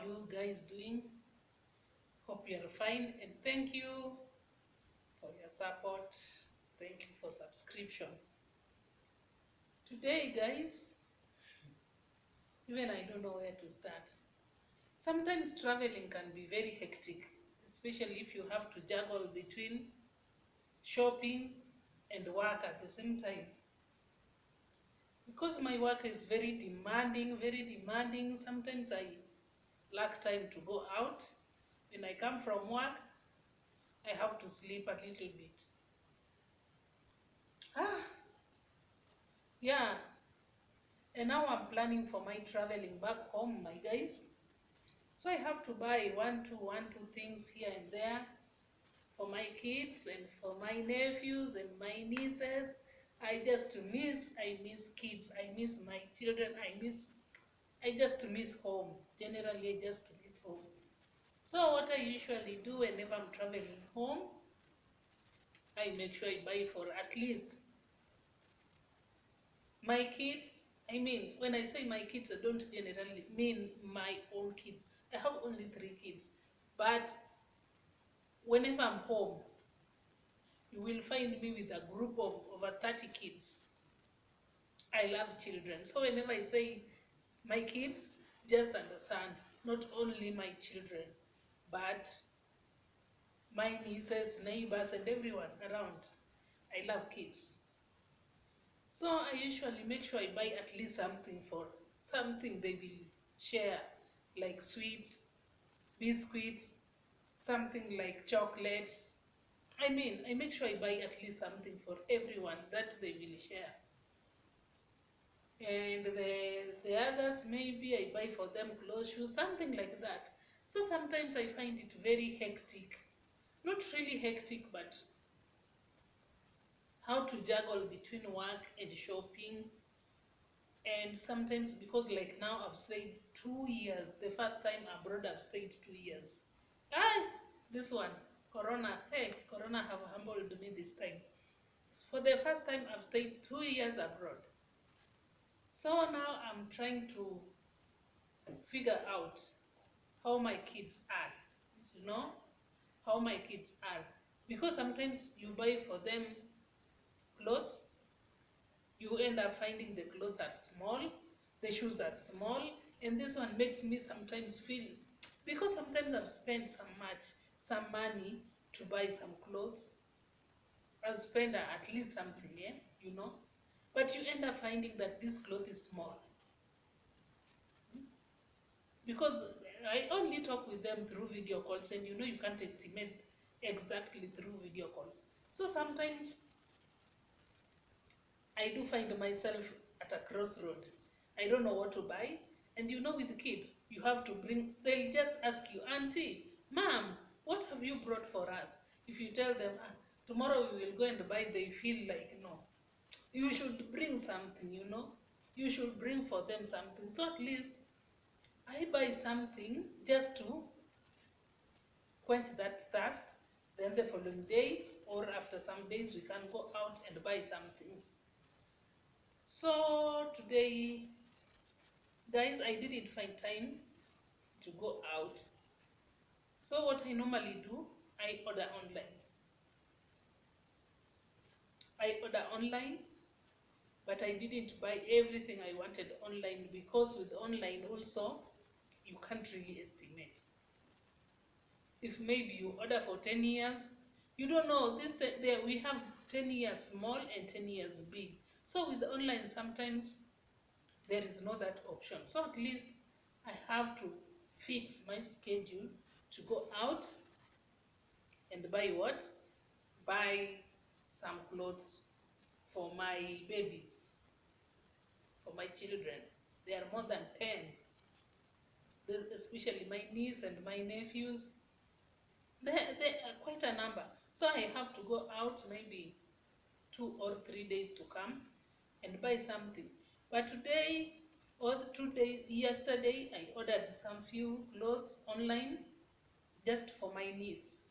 are you guys doing? Hope you are fine, and thank you for your support. Thank you for subscription. Today, guys, even I don't know where to start. Sometimes traveling can be very hectic, especially if you have to juggle between shopping and work at the same time. Because my work is very demanding, sometimes I lack time to go out. When I come from work, I have to sleep a little bit. Ah, yeah. And now I'm planning for my traveling back home, my guys. So I have to buy one, two things here and there for my kids and for my nephews and my nieces. I miss kids, I miss my children, I just miss home. Generally, I just miss home. So what I usually do whenever I'm traveling home, I make sure I buy for at least my kids. I mean, when I say my kids, I don't generally mean my own kids. I have only 3 kids. But whenever I'm home, you will find me with a group of over 30 kids. I love children. So whenever I say my kids, just understand, not only my children, but my nieces, neighbors, and everyone around. I love kids. So I usually make sure I buy at least something they will share, like sweets, biscuits, something like chocolates. I mean, I make sure I buy at least something for everyone that they will share. And the others, maybe I buy for them clothes, shoes, something like that. So sometimes I find it very hectic. Not really hectic, but how to juggle between work and shopping. And sometimes, because like now I've stayed 2 years, the first time abroad I've stayed 2 years. Ah, this one, Corona, hey, Corona have humbled me this time. For the first time I've stayed 2 years abroad. So now I'm trying to figure out how my kids are, you know, how my kids are. Because sometimes you buy for them clothes, you end up finding the clothes are small, the shoes are small, and this one makes me sometimes feel, because sometimes I've spent some money to buy some clothes, I've spent at least something, yeah, you know, but you end up finding that this cloth is small. Because I only talk with them through video calls, and you know you can't estimate exactly through video calls. So sometimes I do find myself at a crossroad. I don't know what to buy. And you know, with kids, you have to bring, they'll just ask you, Auntie, Mom, what have you brought for us? If you tell them, tomorrow we will go and buy, they feel like, no, you should bring something, you know. You should bring for them something. So at least I buy something just to quench that thirst. Then the following day or after some days, we can go out and buy some things. So today, guys, I didn't find time to go out. So what I normally do, I order online. I order online, but I didn't buy everything I wanted online, because with online also, you can't really estimate. If maybe you order for 10 years, you don't know, there we have 10 years small and 10 years big. So with online, sometimes there is no that option. So at least I have to fix my schedule to go out and buy what? Buy some clothes for my babies, for my children. They are more than 10, especially my niece and my nephews. They are quite a number. So I have to go out maybe 2 or 3 days to come and buy something. But today, or 2 days, yesterday, I ordered some few clothes online just for my niece.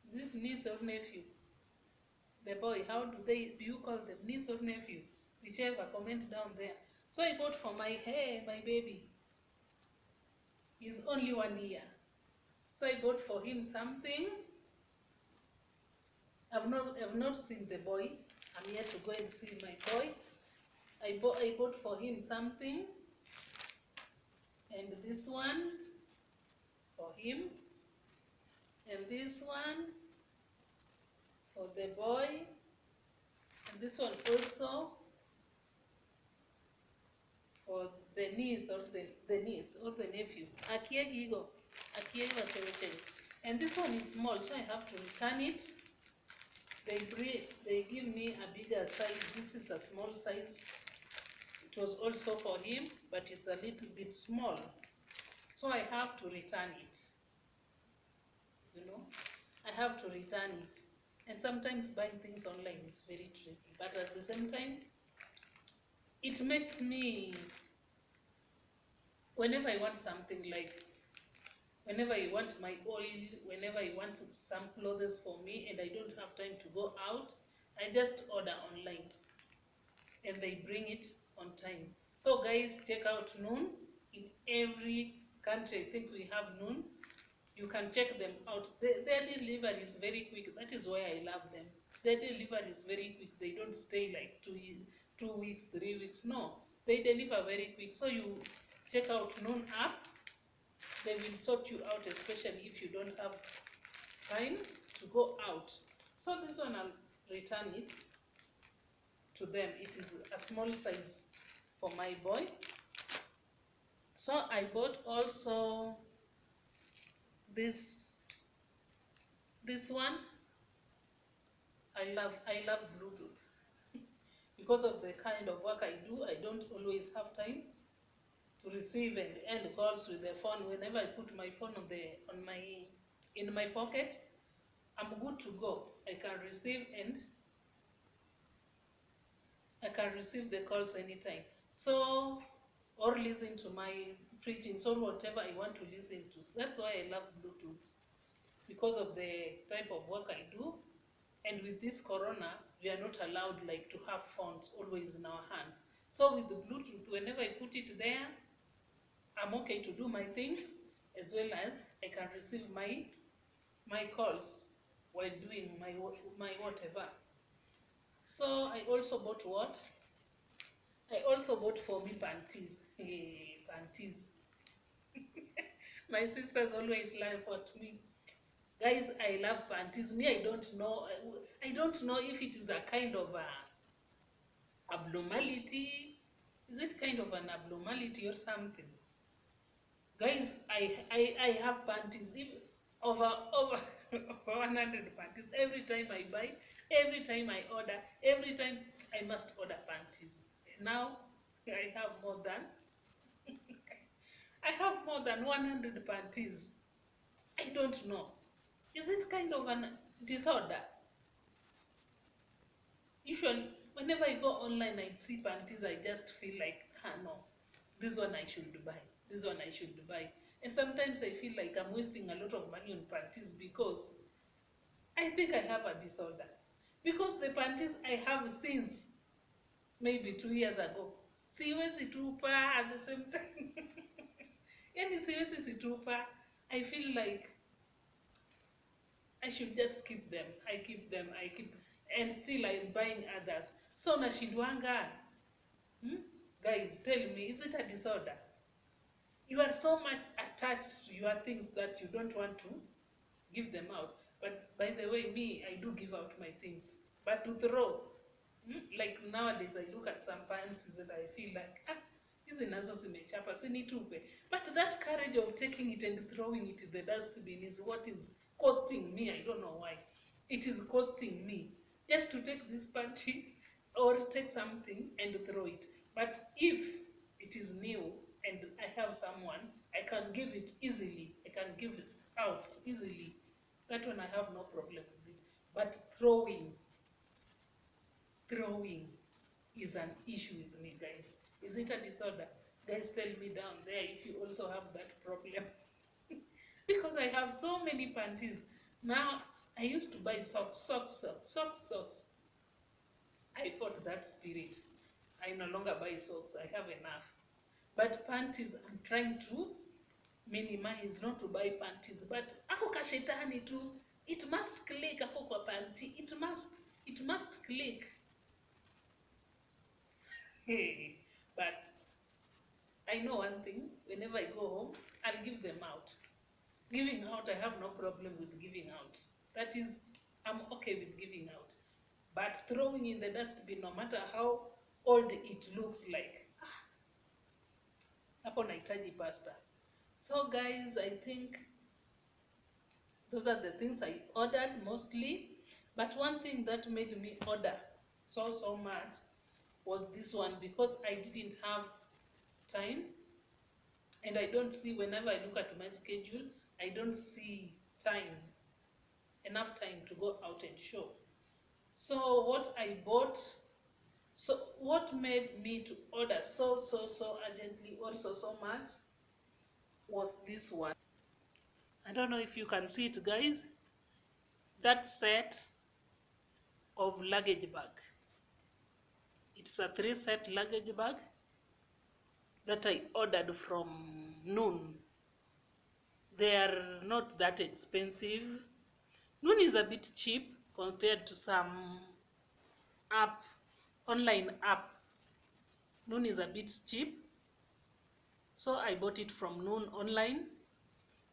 Is it niece or nephew? The boy, how do you call them? Niece or nephew? Whichever, comment down there. So I bought for my hair, my baby. He's only 1 year. So I bought for him something. I've not seen the boy. I'm here to go and see my boy. I bought for him something, and this one for him, and this one for the boy, and this one also for the niece or the niece or the nephew. And this one is small, so I have to return it. They give me a bigger size. This is a small size. It was also for him, but it's a little bit small. So I have to return it. You know, I have to return it. And sometimes buying things online is very tricky. But at the same time, it makes me, whenever I want something, like whenever I want my oil, whenever I want some clothes for me and I don't have time to go out, I just order online and they bring it on time. So guys, check out Noon. In every country, I think we have Noon. You can check them out. Their delivery is very quick. That is why I love them. Their delivery is very quick. They don't stay like 2 weeks, 3 weeks. No, they deliver very quick. So you check out Noon app. They will sort you out, especially if you don't have time to go out. So this one, I'll return it to them. It is a small size for my boy. So I bought also this one. I love Bluetooth. Because of the kind of work I do, I don't always have time to receive and end calls with the phone. Whenever I put my phone in my pocket, I'm good to go. I can receive the calls anytime. So, or listen to my preachings or whatever I want to listen to. That's why I love Bluetooth, because of the type of work I do. And with this corona, we are not allowed like to have phones always in our hands. So with the Bluetooth, whenever I put it there, I'm okay to do my things, as well as I can receive my calls while doing my whatever. So I also bought what? I also bought for me panties. Hey, panties. My sisters always laugh at me. Guys, I love panties. Me, I don't know if it is a kind of a abnormality. Is it kind of an abnormality or something? Guys, I have panties. Over 100 panties. Every time I buy, every time I order, every time I must order panties. Now I have more than I have more than 100 panties. I don't know. Is it kind of an disorder? Usually, whenever I go online, I see panties, I just feel like, no, this one I should buy. This one I should buy. And sometimes I feel like I'm wasting a lot of money on panties because I think I have a disorder. Because the panties I have since maybe 2 years ago, siwezi tupa at the same time. Yani siwezi situpa. I feel like I should just keep them. I keep, and still I'm buying others. So nashindwanga. Guys, tell me, is it a disorder? You are so much attached to your things that you don't want to give them out. But by the way, me, I do give out my things. But to throw, like nowadays, I look at some panties that I feel like, hizi nazo zimechapa, sinitupe. But that courage of taking it and throwing it in the dustbin is what is costing me. I don't know why. It is costing me just to take this panty or take something and throw it. But if it is new and I have someone, I can give it easily. I can give it out easily. That one I have no problem with it. But throwing is an issue with me, guys. Is it a disorder? Guys, tell me down there if you also have that problem. Because I have so many panties. Now, I used to buy socks. I fought that spirit. I no longer buy socks. I have enough. But panties, I'm trying to minimize not to buy panties, but ako kashetani tu, it must click ako kwa panty, it must click. Hey, but I know one thing, whenever I go home, I'll give them out. Giving out, I have no problem with giving out. That is, I'm okay with giving out. But throwing in the dustbin, no matter how old it looks like, hapo nahitaji pasta. So guys, I think those are the things I ordered mostly. But one thing that made me order so much was this one, because I didn't have time, and I don't see, whenever I look at my schedule, I don't see enough time to go out and shop. So what I bought, so what made me to order so urgently, also so much, was this one. I don't know if you can see it, guys. That set of luggage bag. It's a 3-set luggage bag that I ordered from Noon. They are not that expensive. Noon is a bit cheap compared to some online app. Noon is a bit cheap. So I bought it from Noon online.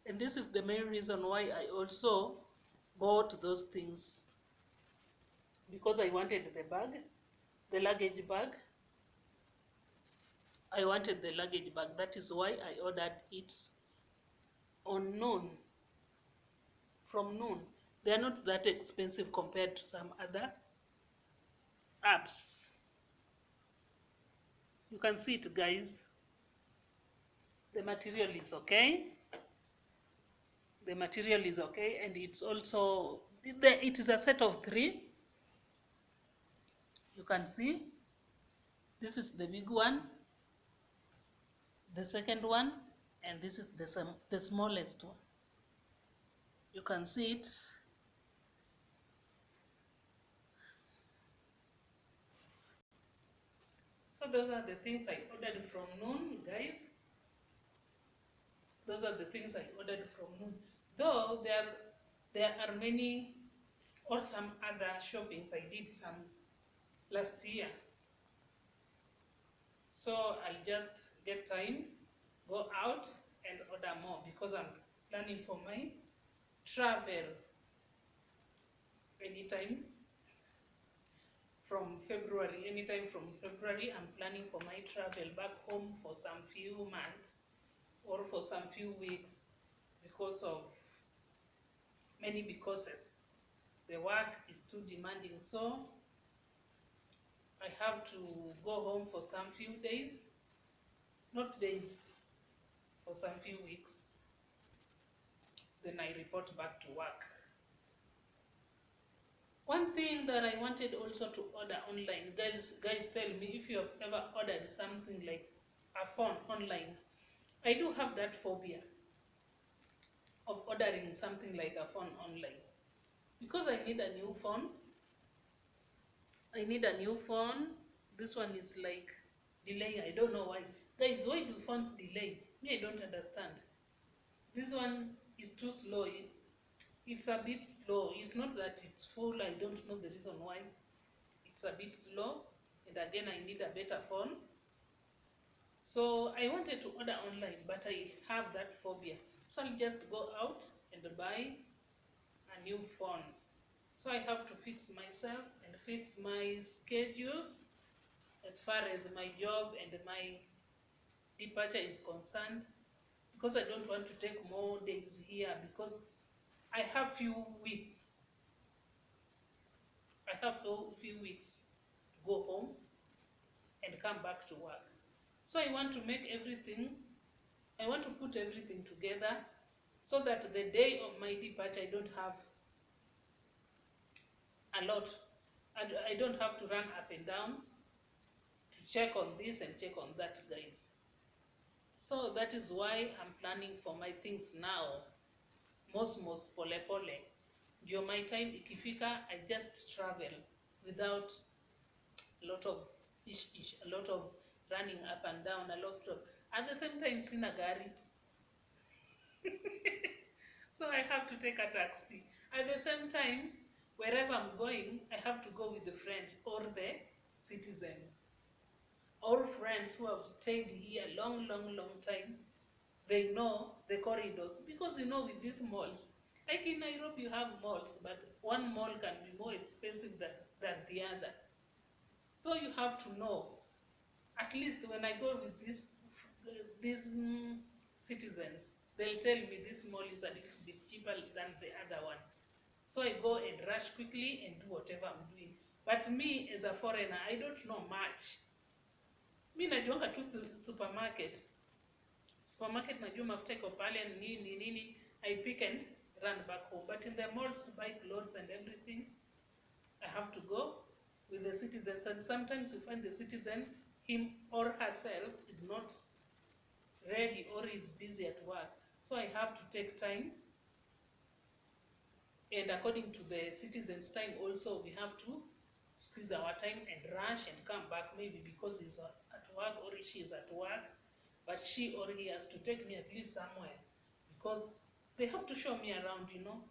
And this is the main reason why I also bought those things. Because I wanted the bag, the luggage bag. I wanted the luggage bag. That is why I ordered it on Noon, from Noon. They are not that expensive compared to some other apps. You can see it, guys. The material is okay. The material is okay, and it's also, it is a set of 3. You can see, this is the big one, the second one, and this is the smallest one. You can see it. So those are the things I ordered from Noon, guys. Those are the things I ordered from Noon. Though there are many, or some other shoppings I did some last year. So I'll just get time, go out and order more, because I'm planning for my travel anytime from February. I'm planning for my travel back home for some few months or for some few weeks, because of many becauses. The work is too demanding, so I have to go home for some few days, not days, for some few weeks. Then I report back to work. One thing that I wanted also to order online, guys tell me if you have ever ordered something like a phone online. I do have that phobia of ordering something like a phone online, because I need a new phone. This one is like delaying. I don't know why. Guys, why do phones delay? Me, I don't understand. This one is too slow. It's a bit slow. It's not that it's full. I don't know the reason why. It's a bit slow. And again, I need a better phone. So I wanted to order online, but I have that phobia. So I'll just go out and buy a new phone. So I have to fix myself and fix my schedule as far as my job and my departure is concerned, because I don't want to take more days here, because I have few weeks. I have few weeks to go home and come back to work. So I want to put everything together, so that the day of my departure, I don't have a lot. I don't have to run up and down to check on this and check on that, guys. So that is why I'm planning for my things now. Most pole pole. Ndio my time ikifika, I just travel without a lot of a lot of running up and down, a lot of, at the same time sina gari. So I have to take a taxi. At the same time, wherever I'm going, I have to go with the friends or the citizens. All friends who have stayed here long, long, long time, they know the corridors. Because you know with these malls, like in Nairobi you have malls, but one mall can be more expensive than the other. So you have to know. At least when I go with these citizens, they'll tell me this mall is a little bit cheaper than the other one. So I go and rush quickly and do whatever I'm doing. But me as a foreigner, I don't know much. Mi najuanga tu supermarket. Supermarket najua mafuta iko pale nini nini. I pick and run back home. But in the malls to buy clothes and everything, I have to go with the citizens. And sometimes you find the citizen, him or herself, is not ready or is busy at work. So I have to take time. And according to the citizens' time also, we have to squeeze our time and rush and come back, maybe because he's at work or she is at work, but she or he has to take me at least somewhere, because they have to show me around, you know.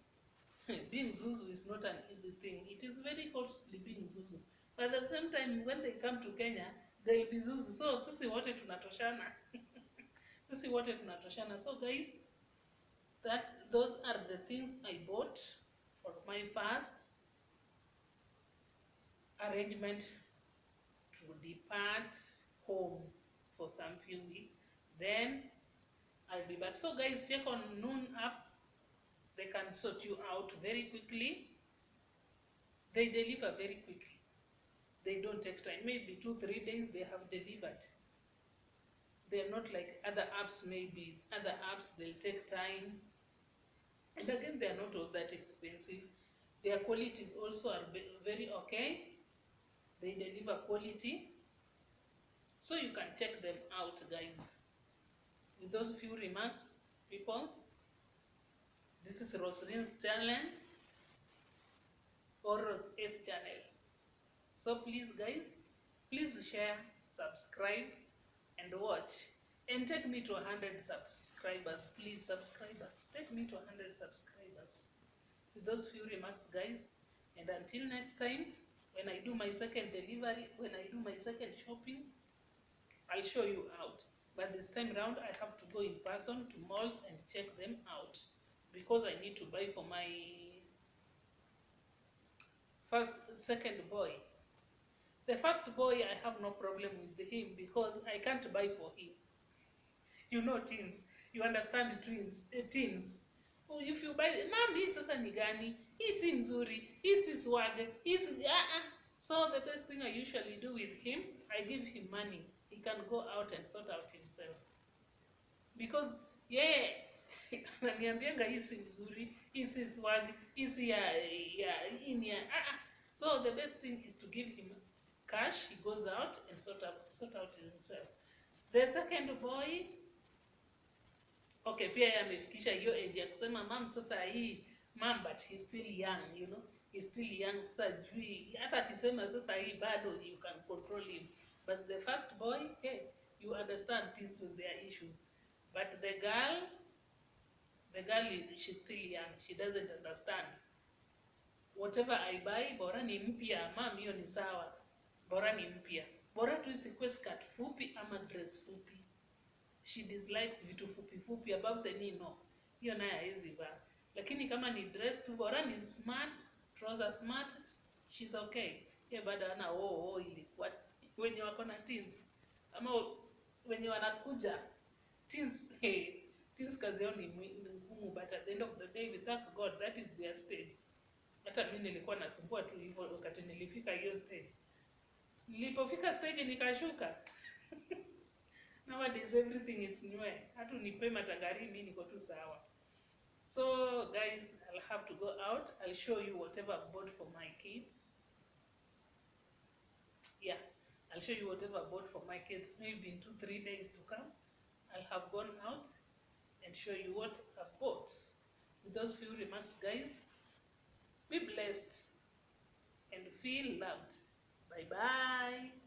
Being Zuzu is not an easy thing. It is very costly being Zuzu. But at the same time, when they come to Kenya, they'll be Zuzu. So sisi wote tunatoshana. Sisi wote tunatoshana. So guys, those are the things I bought for my first arrangement to depart home for some few weeks. Then I'll be back. So guys, check on Noon app. They can sort you out very quickly. They deliver very quickly. They don't take time. Maybe 2-3 days they have delivered. They're not like other apps. Maybe other apps, they'll take time. And again, they're not all that expensive. Their qualities also are very okay. They deliver quality. So you can check them out, guys. With those few remarks, people, this is Rosaline's channel or Rose S channel. So please, guys, please share, subscribe, and watch. And take me to 100 subscribers. Please, subscribers. Take me to 100 subscribers. With those few remarks, guys, and until next time, when I do my second delivery, when I do my second shopping, I'll show you out. But this time around, I have to go in person to malls and check them out, because I need to buy for my second boy. The first boy, I have no problem with him because I can't buy for him. You know teens, you understand teens. Oh, if you buy, mom, hii sasa ni gani? Hii si nzuri, hii si swag, hii si So the best thing I usually do with him, I give him money. He can go out and sort out himself. Because ananiambianga hii si nzuri, hii si swag, hii si ya. So the best thing is to give him cash. He goes out and sort out himself. The second boy, okay, pia yeye amefikisha hiyo age ya kusema mom, sasa hii mom, but he's still young, you know. He's still young. Sasa jui hata akisema sasa hii bado, you can control him. But the first boy, hey, you understand teens with their issues. But the girl, she's still young. She doesn't understand. Whatever I buy, bora ni mpya, mom, hiyo ni sawa. Bora ni mpya. Bora tu isikuwe skirt fupi ama dress fupi. She dislikes vitu fupi fupi above the knee, no. Hiyo naye haiwezi vaa. Lakini kama ni dress tu, bora ni smart, trouser smart, she's okay. Yeye bado ana ilikuwa wenye wako na teens. Ama wenye wanakuja teens, teens kazi yao ni ngumu, but at the end of the day, we thank God that is their stage. Hata mimi nilikuwa nasumbua tu hivyo wakati nilifika hiyo stage. Nilipofika stage nikashuka. Nowadays everything is new. Hata nipe matangari mimi niko tu sawa. So guys, I'll have to go out. I'll show you whatever I bought for my kids. Yeah, I'll show you whatever I bought for my kids. Maybe in 2-3 days to come, I'll have gone out and show you what I bought. With those few remarks, guys, be blessed and feel loved. Bye bye.